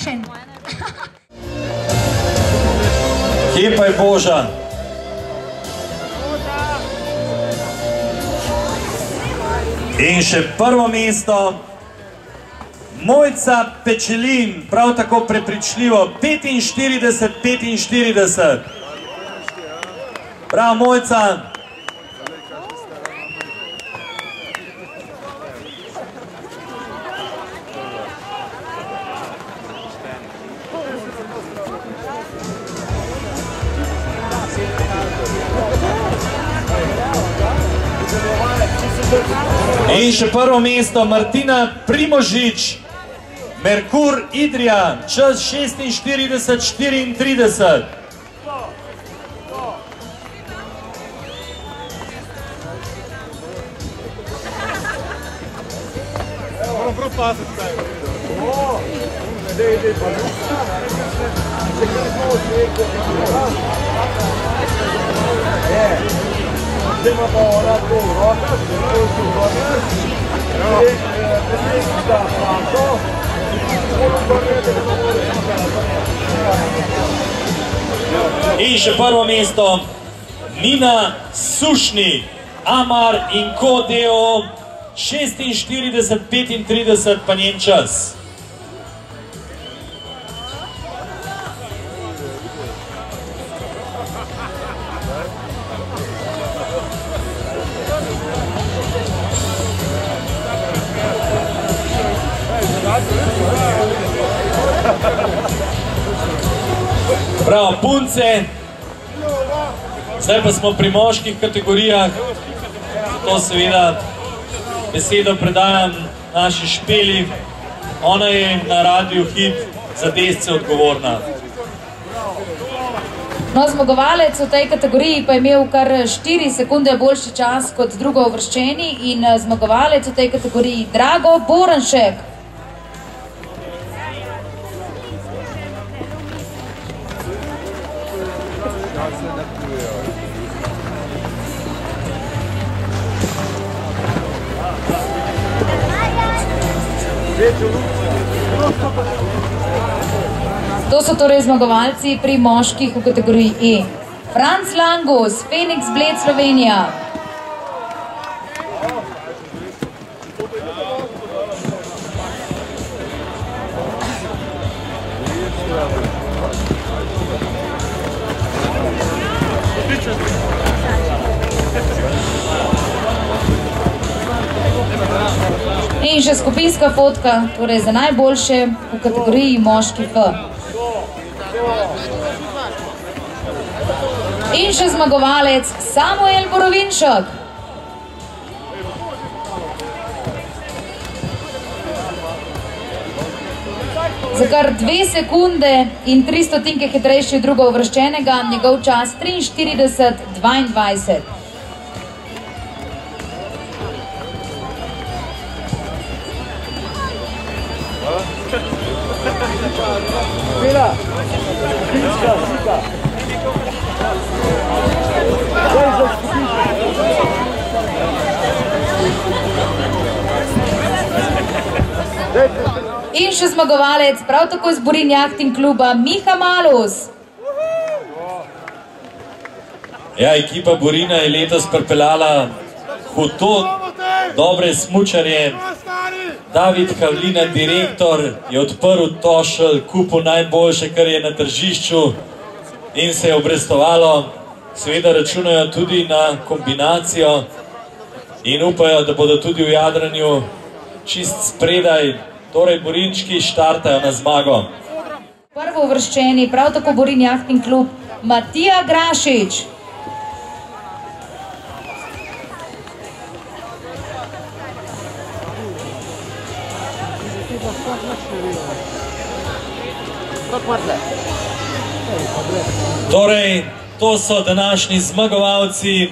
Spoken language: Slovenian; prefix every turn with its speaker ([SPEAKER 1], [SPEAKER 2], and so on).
[SPEAKER 1] navdušen.
[SPEAKER 2] Kje pa je Božan? In še prvo mesto, Mojca Pečelin, prav tako prepričljivo, 45-45. Prav, Mojca. In še prvo mesto, Martina Primožič, Merkur Idrija, čas 46-34. In še prvo mesto, Nina Sušni, Amar in Kodeo, 46-35 pa njen čas. Prav, punce, zdaj pa smo pri moških kategorijah, to seveda besedo predajam naši Špeli, ona je na Radiu Hit za desce odgovorna.
[SPEAKER 3] No, zmagovalec v tej kategoriji pa je imel kar 4 sekunde boljši čas kot drugo uvrščeni in zmagovalec v tej kategoriji Drago Boranšek. To so torej zmagovalci pri moških v kategoriji E. Franc Langus, Phoenix Bled Slovenija. In še skupinska fotka, torej za najboljše v kategoriji moški F. In še zmagovalec Samuel Borovinšek. Za kar 2 sekunde in 3 stotinke hitrejši drugo uvrščenega, njegov čas 43-22.
[SPEAKER 4] Bila, Finska, slika.
[SPEAKER 3] In še zmagovalec, prav tako iz Borin jahting kluba, Miha Malus.
[SPEAKER 2] Ja, ekipa Borina je letos pripeljala hudo dobre smučarje. David Havlina, direktor, je odprl tošelj, kupil najboljše, kar je na tržišču in se je obrestovalo. Seveda računajo tudi na kombinacijo in upajo, da bodo tudi v jadranju čist spredaj. Torej, Borinčki štartajo na zmago.
[SPEAKER 3] Prvo uvrščeni, prav tako Borin jahting klub, Matija Grašič.
[SPEAKER 2] Torej, to so današnji zmagovalci.